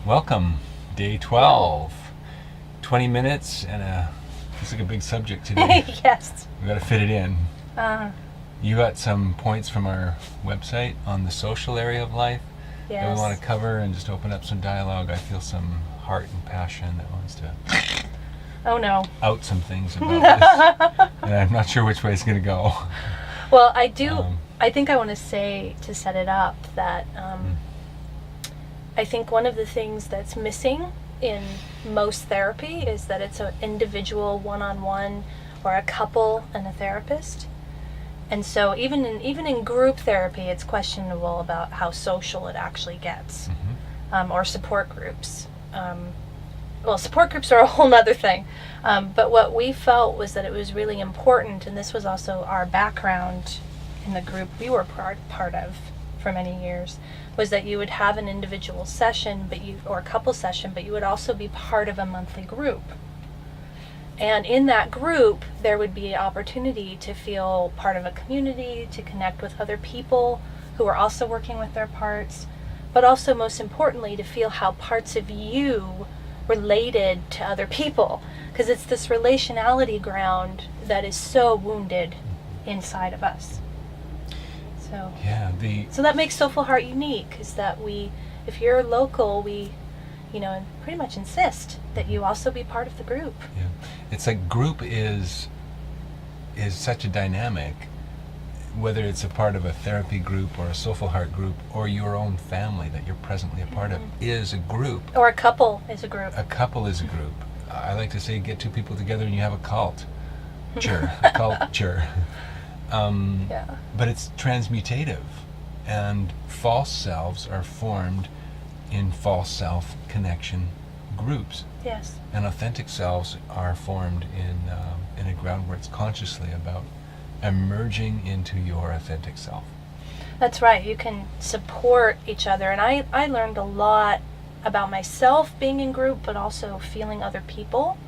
Welcome, day 12. 20 minutes and it's like a big subject today. Yes. We got to fit it in. Uh, You got some points from our website on the social area of life that yes. we want to cover and just open up some dialogue. I feel some heart and passion that wants to Oh no. out some things about this. And I'm not sure which way it's going to go. Well, I think I want to say, to set it up, that I think one of the things that's missing in most therapy is that it's an individual one-on-one or a couple and a therapist. And so even in group therapy, it's questionable about how social it actually gets, or support groups. Well, support groups are a whole nother thing. But what we felt was that it was really important, and this was also our background in the group we were part of for many years, was that you would have an individual session, or a couple session, but you would also be part of a monthly group. And in that group, there would be an opportunity to feel part of a community, to connect with other people who are also working with their parts, but also, most importantly, to feel how parts of you related to other people. Because it's this relationality ground that is so wounded inside of us. So, Yeah, so that makes Soulful Heart unique, is that if you're local, we pretty much insist that you also be part of the group. yeah. It's like group is such a dynamic, whether it's a part of a therapy group or a Soulful Heart group or your own family that you're presently a part of is a group. Or a couple is a group. A couple is a group. I like to say get two people together and you have a cult. A culture. Yeah. But it's transmutative, and false selves are formed in false self connection groups, Yes. and authentic selves are formed in a ground where it's consciously about emerging into your authentic self. That's right. You can support each other. And I learned a lot about myself being in group, but also feeling other people.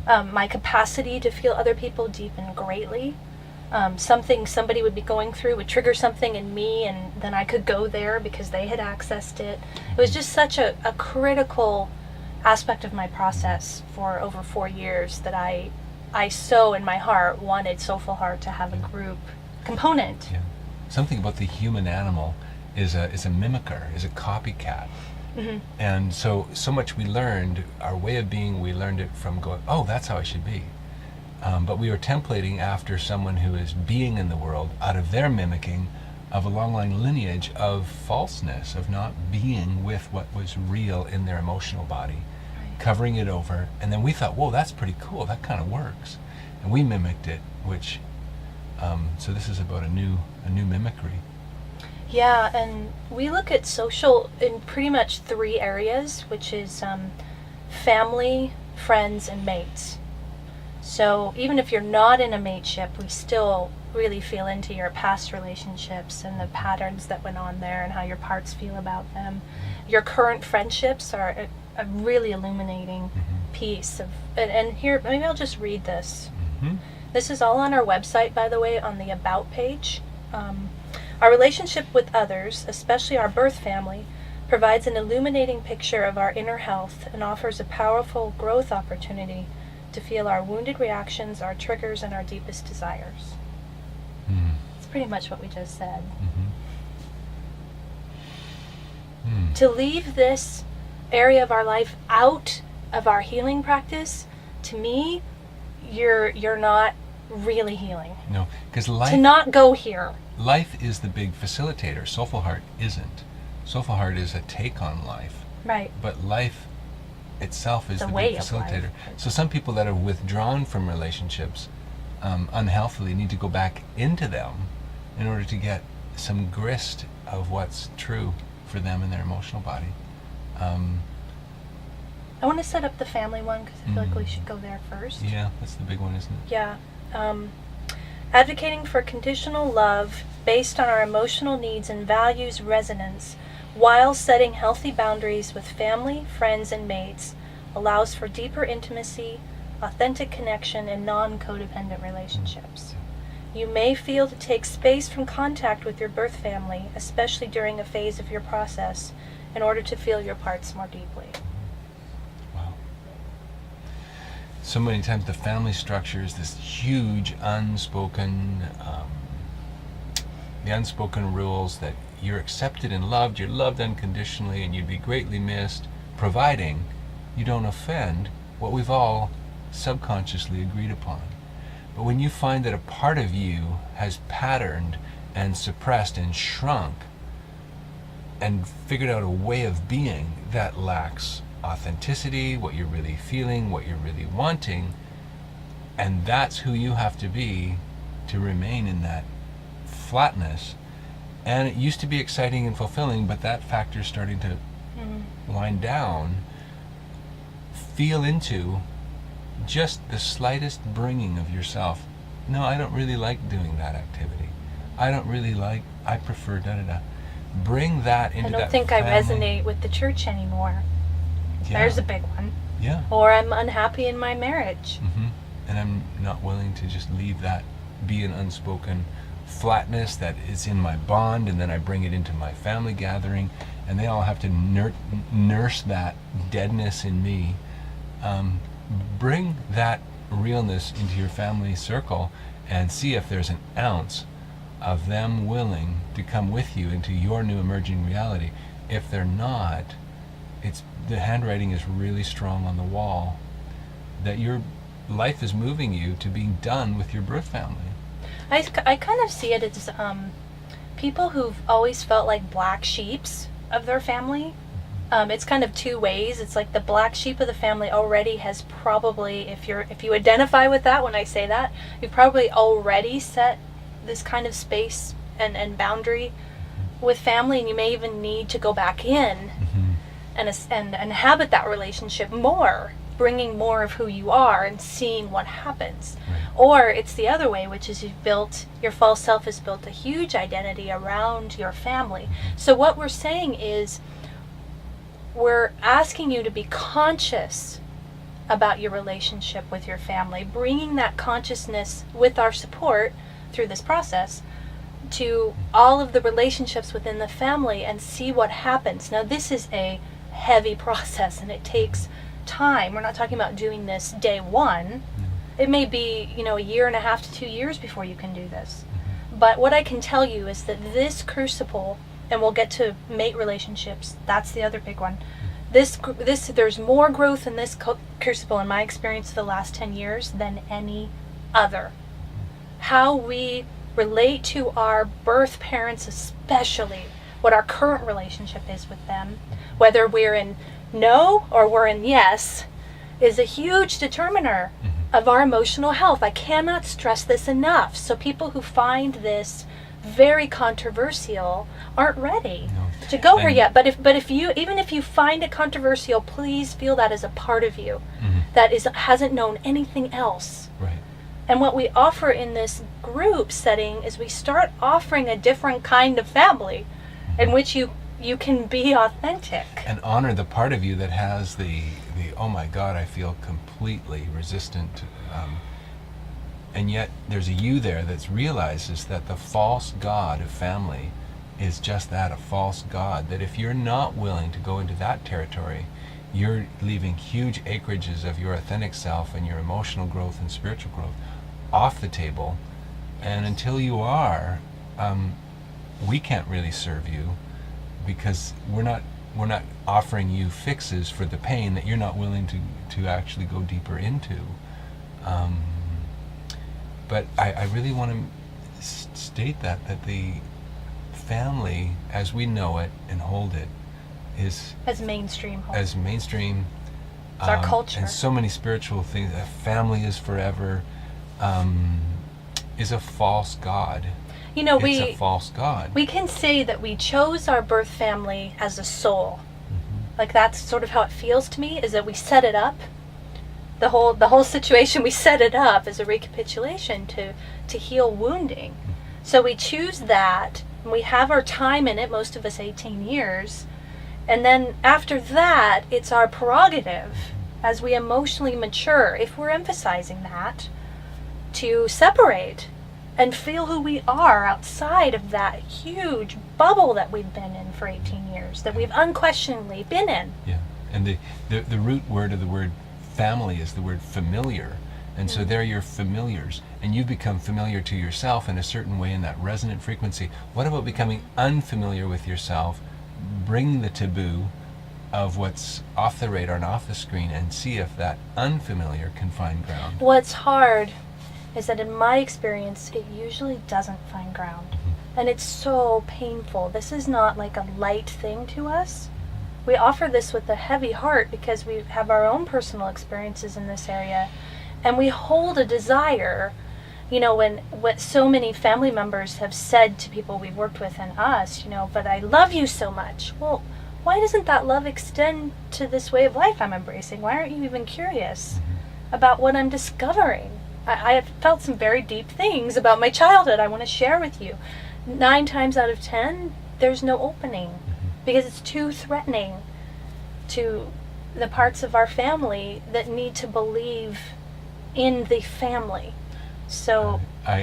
My capacity to feel other people deepened greatly. Something somebody would be going through would trigger something in me, and then I could go there because they had accessed it. It was just such a critical aspect of my process for over 4 years that I so in my heart wanted Soulful Heart to have a group component. Yeah. Something about the human animal is a mimicker, is a copycat. And so much we learned, our way of being, we learned it from going, oh, that's how I should be. But we were templating after someone who is being in the world out of their mimicking of a long lineage of falseness, of not being with what was real in their emotional body, covering it over. And then we thought, whoa, that's pretty cool, that kind of works. And we mimicked it, which, so this is about a new mimicry. Yeah, and we look at social in pretty much 3 areas, which is family, friends, and mates. So even if you're not in a mateship, we still really feel into your past relationships and the patterns that went on there and how your parts feel about them. Your current friendships are a really illuminating piece of, and here, maybe I'll just read this. This is all on our website, by the way, on the About page. Our relationship with others, especially our birth family, provides an illuminating picture of our inner health and offers a powerful growth opportunity to feel our wounded reactions, our triggers, and our deepest desires. It's pretty much what we just said. To leave this area of our life out of our healing practice, to me, you're not really healing. No, because To not go here. life is the big facilitator. Soulful Heart isn't. Soulful Heart is a take on life. Right. But life itself is The the way big of facilitator. life. So some people that are withdrawn from relationships unhealthily need to go back into them in order to get some grist of what's true for them in their emotional body. I want to set up the family one because I feel like we should go there first. Yeah, that's the big one, isn't it? Yeah. Advocating for conditional love based on our emotional needs and values resonance while setting healthy boundaries with family, friends, and mates allows for deeper intimacy, authentic connection, and non-codependent relationships. You may feel to take space from contact with your birth family, especially during a phase of your process, in order to feel your parts more deeply. Wow. So many times the family structure is this huge the unspoken rules that you're accepted and loved, you're loved unconditionally, and you'd be greatly missed, providing you don't offend what we've all subconsciously agreed upon. But when you find that a part of you has patterned and suppressed and shrunk and figured out a way of being that lacks authenticity, what you're really feeling, what you're really wanting, and that's who you have to be to remain in that flatness. And it used to be exciting and fulfilling, but that factor's starting to wind down. Feel into just the slightest bringing of yourself. No, I don't really like doing that activity. I prefer da-da-da. Bring that into that. I don't think family. I resonate with the church anymore. Yeah. There's a big one. Yeah. Or I'm unhappy in my marriage. And I'm not willing to just leave that be an unspoken flatness that is in my bond, and then I bring it into my family gathering, and they all have to nurse that deadness in me. Bring that realness into your family circle and see if there's an ounce of them willing to come with you into your new emerging reality. If they're not, the handwriting is really strong on the wall that your life is moving you to being done with your birth family. I kind of see it as people who've always felt like black sheeps of their family. It's kind of two ways. It's like the black sheep of the family already has probably, if you identify with that when I say that, you've probably already set this kind of space and boundary with family, and you may even need to go back in and inhabit that relationship more, bringing more of who you are and seeing what happens. Right. Or it's the other way, which is your false self has built a huge identity around your family. So what we're saying is, we're asking you to be conscious about your relationship with your family, bringing that consciousness with our support through this process to all of the relationships within the family and see what happens. Now, this is a heavy process and it takes time. We're not talking about doing this day one. It may be, a year and a half to 2 years before you can do this. But what I can tell you is that this crucible, and we'll get to mate relationships, that's the other big one. There's more growth in this crucible, in my experience, the last 10 years than any other. How we relate to our birth parents, especially, what our current relationship is with them, whether we're in no or we're in yes, is a huge determiner of our emotional health. I cannot stress this enough. So people who find this very controversial aren't ready to go here yet. But if you find it controversial, please feel that as a part of you that hasn't known anything else. Right. And what we offer in this group setting is we start offering a different kind of family in which you can be authentic. And honor the part of you that has the oh my God, I feel completely resistant. And yet there's a you there that realizes that the false god of family is just that, a false god. That if you're not willing to go into that territory, you're leaving huge acreages of your authentic self and your emotional growth and spiritual growth off the table. And until you are, we can't really serve you, because we're not offering you fixes for the pain that you're not willing to actually go deeper into. But I really want to state that the family, as we know it and hold it, is as mainstream. It's our culture. And so many spiritual things. That family is forever, is a false god. It's a false god. We can say that we chose our birth family as a soul. Like, that's sort of how it feels to me, is that we set it up. The whole situation, we set it up as a recapitulation to heal wounding. So we choose that, and we have our time in it, most of us 18 years. And then after that, it's our prerogative, as we emotionally mature, if we're emphasizing that, to separate and feel who we are outside of that huge bubble that we've been in for 18 years, that we've unquestionably been in. Yeah, and the root word of the word family is the word familiar. And so they're your familiars, and you become familiar to yourself in a certain way in that resonant frequency. What about becoming unfamiliar with yourself? Bring the taboo of what's off the radar and off the screen and see if that unfamiliar can find ground. What's hard is that in my experience, it usually doesn't find ground. And it's so painful. This is not like a light thing to us. We offer this with a heavy heart because we have our own personal experiences in this area. And we hold a desire, you know, when what so many family members have said to people we've worked with and us, you know, but I love you so much. Well, why doesn't that love extend to this way of life I'm embracing? Why aren't you even curious about what I'm discovering? I have felt some very deep things about my childhood I want to share with you. 9 times out of 10, there's no opening because it's too threatening to the parts of our family that need to believe in the family. So,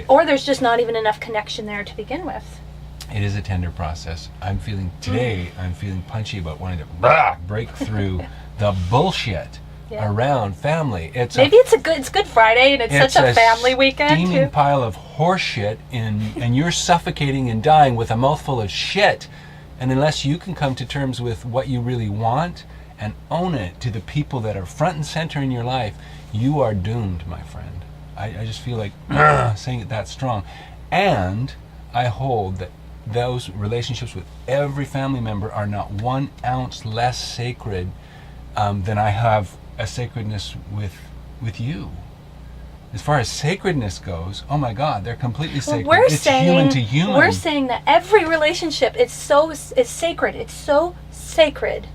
or there's just not even enough connection there to begin with. It is a tender process. I'm feeling punchy about wanting to break through the bullshit around family. It's Good Friday and it's such a family weekend too. Steaming pile of horse shit and you're suffocating and dying with a mouthful of shit. And unless you can come to terms with what you really want and own it to the people that are front and center in your life, you are doomed, my friend. I just feel like saying it that strong. And I hold that those relationships with every family member are not 1 ounce less sacred than I have a sacredness with you. As far as sacredness goes, oh my God, they're completely sacred. It's human to human. We're saying that every relationship is sacred. It's so sacred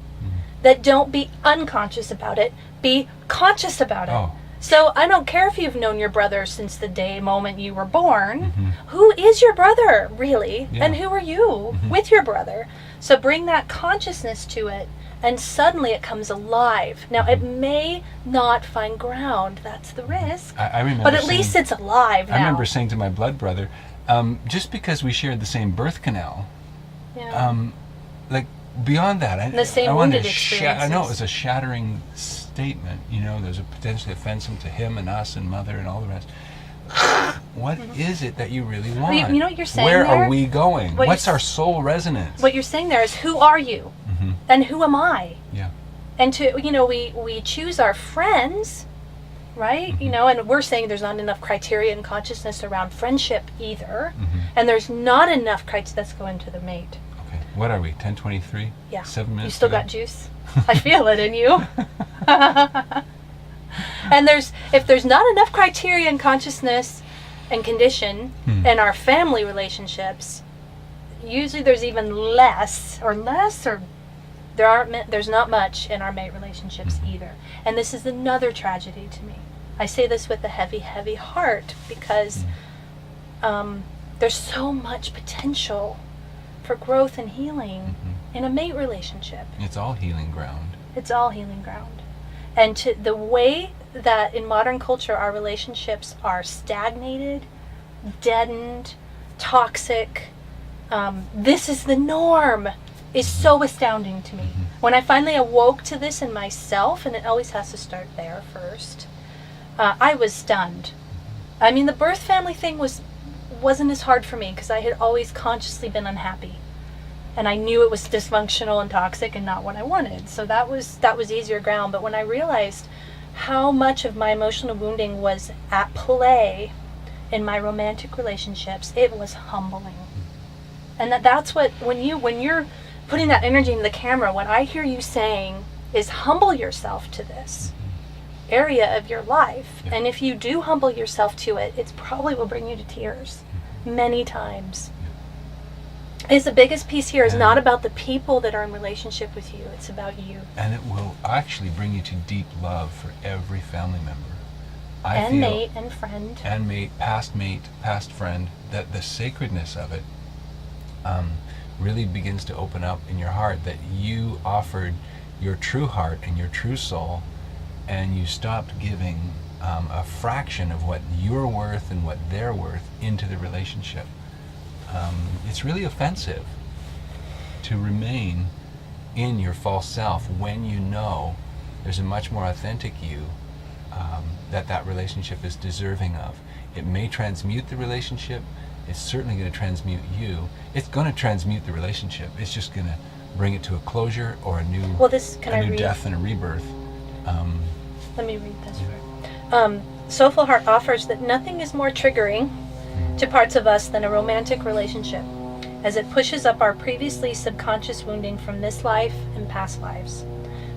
that don't be unconscious about it. Be conscious about it. Oh. So I don't care if you've known your brother since the moment you were born. Who is your brother, really? Yeah. And who are you with your brother? So bring that consciousness to it, and suddenly it comes alive. Now, it may not find ground. That's the risk. I remember but at least it's alive now. I remember saying to my blood brother, just because we shared the same birth canal, like beyond that, the same wounded experiences. I know it was a shattering statement. You know, there's a potentially offensive to him and us and mother and all the rest. What is it that you really want? You know what you're saying Where there? are we going? What's our soul resonance? What you're saying there is, who are you? And who am I? Yeah. And we choose our friends, right? You know, and we're saying there's not enough criteria and consciousness around friendship either. And there's not enough criteria. Let's go into the mate. Okay. What are we? 10:23? Yeah. 7 minutes. You still got juice? I feel it in you. And if there's not enough criteria and consciousness and condition in our family relationships, usually there's even less, or there's not much in our mate relationships either. And this is another tragedy to me. I say this with a heavy, heavy heart because there's so much potential for growth and healing in a mate relationship. It's all healing ground. It's all healing ground. And to the way that in modern culture our relationships are stagnated, deadened, toxic, this is the norm, is so astounding to me. When I finally awoke to this in myself, and it always has to start there first, I was stunned. I mean, the birth family thing wasn't as hard for me because I had always consciously been unhappy. And I knew it was dysfunctional and toxic and not what I wanted. So that was easier ground. But when I realized how much of my emotional wounding was at play in my romantic relationships, it was humbling. And that's what, when you're putting that energy into the camera, what I hear you saying is humble yourself to this area of your life. Yeah. And if you do humble yourself to it, it probably will bring you to tears many times. Is the biggest piece here is not about the people that are in relationship with you, it's about you. And it will actually bring you to deep love for every family member. Mate and friend. And mate, past friend, that the sacredness of it really begins to open up in your heart, that you offered your true heart and your true soul, and you stopped giving a fraction of what you're worth and what they're worth into the relationship. It's really offensive to remain in your false self when you know there's a much more authentic you that relationship is deserving of. It may transmute the relationship. It's certainly going to transmute you. It's going to transmute the relationship. It's just going to bring it to a closure or a new, death and a rebirth. Let me read this part. Soulful Heart offers that nothing is more triggering to parts of us than a romantic relationship, as it pushes up our previously subconscious wounding from this life and past lives.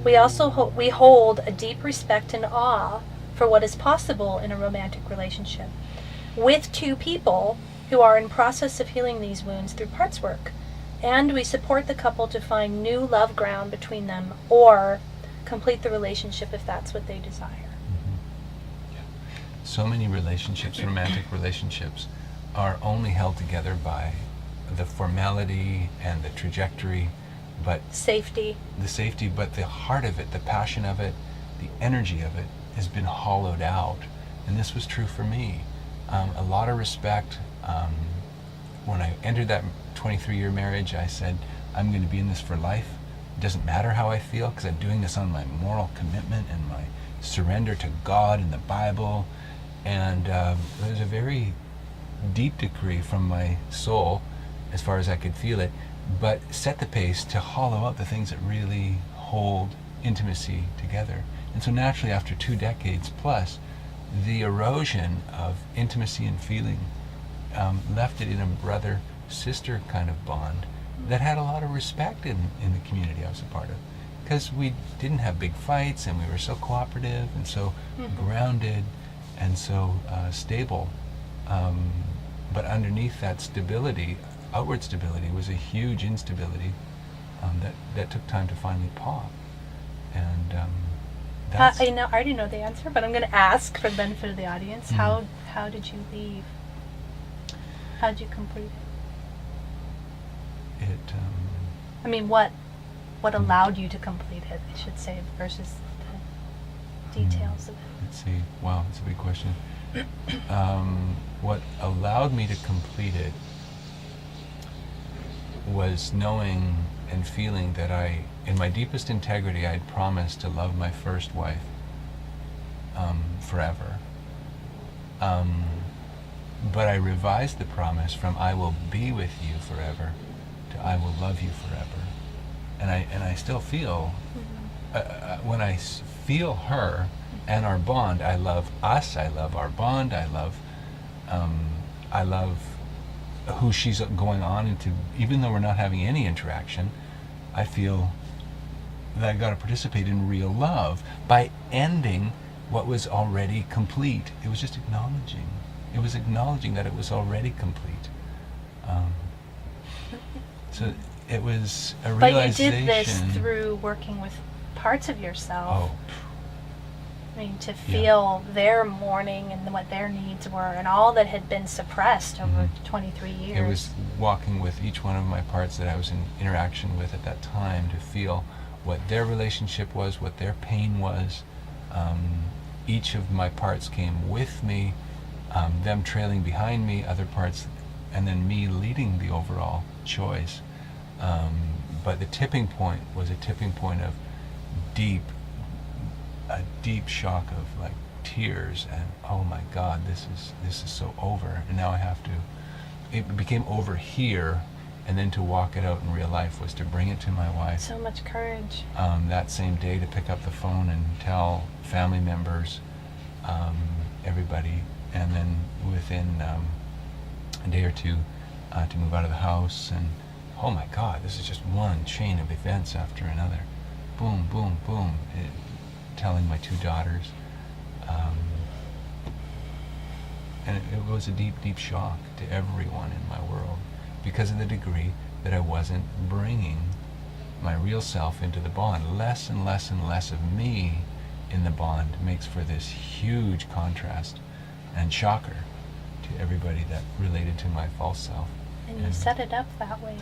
We also we hold a deep respect and awe for what is possible in a romantic relationship with two people who are in process of healing these wounds through parts work, and we support the couple to find new love ground between them or complete the relationship if that's what they desire. Mm-hmm. Yeah. So many relationships, romantic relationships, are only held together by the formality and the trajectory, but the safety, but the heart of it, the passion of it, the energy of it has been hollowed out. And this was true for me. A lot of respect. When I entered that 23-year marriage, I said, I'm going to be in this for life. It doesn't matter how I feel, because I'm doing this on my moral commitment and my surrender to God and the Bible. And there's a very deep degree from my soul, as far as I could feel it, but set the pace to hollow out the things that really hold intimacy together. And so naturally, after 2 decades plus, the erosion of intimacy and feeling left it in a brother-sister kind of bond that had a lot of respect in the community I was a part of, because we didn't have big fights and we were so cooperative and so grounded and so stable. But underneath that stability, outward stability, was a huge instability that took time to finally pop. And that's... I already know the answer, but I'm going to ask for the benefit of the audience. How did you leave? How did you complete it? I mean, what allowed you to complete it, I should say, versus the details of it? Let's see. Wow, that's a big question. What allowed me to complete it was knowing and feeling that in my deepest integrity, I had promised to love my first wife forever. But I revised the promise from "I will be with you forever" to "I will love you forever." And I still feel, when I feel her and our bond, I love us, I love our bond, I love who she's going on into. Even though we're not having any interaction, I feel that I got to participate in real love by ending what was already complete. It was just acknowledging. It was acknowledging that it was already complete. So it was a realization. But you did this through working with parts of yourself. Oh. I mean, to feel their mourning and what their needs were and all that had been suppressed over 23 years. It was walking with each one of my parts that I was in interaction with at that time to feel what their relationship was, what their pain was. Each of my parts came with me, them trailing behind me, other parts, and then me leading the overall choice. But the tipping point was a tipping point of a deep shock of like tears and, oh my God, this is so over, and now I have to. It became over here, and then to walk it out in real life was to bring it to my wife. So much courage. That same day, to pick up the phone and tell family members, everybody, and then within a day or two to move out of the house. And oh my God, this is just one chain of events after another. Boom, boom, boom. Telling my 2 daughters. And it was a deep, deep shock to everyone in my world because of the degree that I wasn't bringing my real self into the bond. Less and less and less of me in the bond makes for this huge contrast and shocker to everybody that related to my false self. And you set it up that way.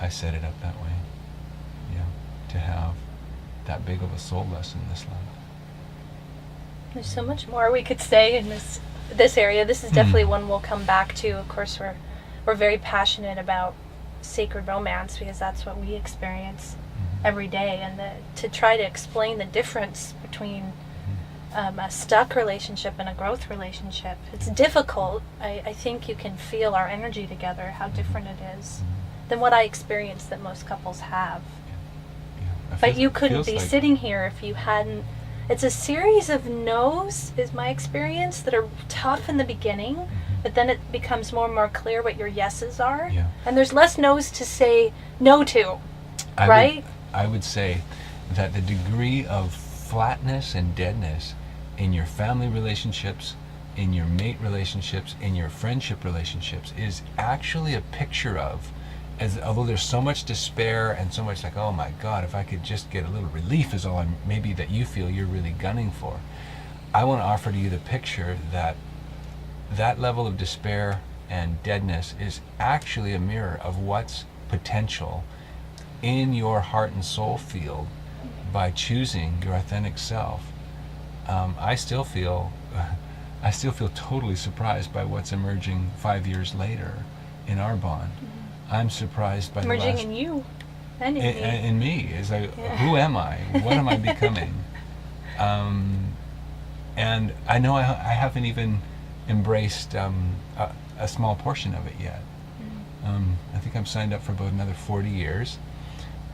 I set it up that way, yeah, to have that big of a soul lesson this life. There's so much more we could say in this area. This is definitely one we'll come back to. Of course, we're very passionate about sacred romance because that's what we experience every day, and to try to explain the difference between a stuck relationship and a growth relationship. It's difficult. I think you can feel our energy together, how different it is than what I experience that most couples have. But you couldn't be sitting here if you hadn't. It's a series of no's, is my experience, that are tough in the beginning, but then it becomes more and more clear what your yeses are. Yeah. And there's less no's to say no to, right? I would say that the degree of flatness and deadness in your family relationships, in your mate relationships, in your friendship relationships is actually a picture of, although there's so much despair and so much like, oh my God, if I could just get a little relief is all maybe that you feel you're really gunning for. I want to offer to you the picture that that level of despair and deadness is actually a mirror of what's potential in your heart and soul field by choosing your authentic self. I still feel totally surprised by what's emerging 5 years later in our bond. I'm surprised by emerging in you and in me. In me. Is who am I? What am I becoming? And I know I haven't even embraced a small portion of it yet. I think I'm signed up for about another 40 years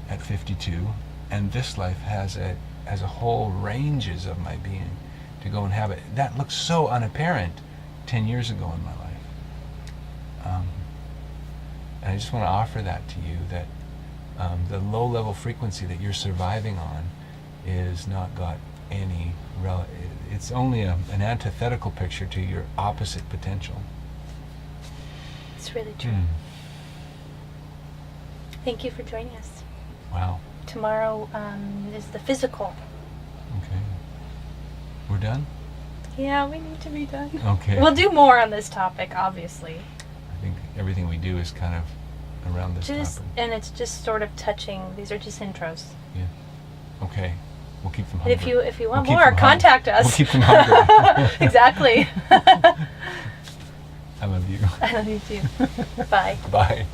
at 52, and this life has a whole ranges of my being to go and have it. That looks so unapparent 10 years ago in my life. And I just want to offer that to you, that the low-level frequency that you're surviving on is not got any it's only an antithetical picture to your opposite potential. It's really true. Thank you for joining us. Wow. Tomorrow is the physical. Okay. We're done? Yeah, we need to be done. Okay. We'll do more on this topic, obviously. I think everything we do is kind of around this topic. And it's just sort of touching. These are just intros. Yeah. Okay. We'll keep them hungry. And if you want more, contact us. We'll keep them hungry. Exactly. I love you. I love you too. Bye. Bye.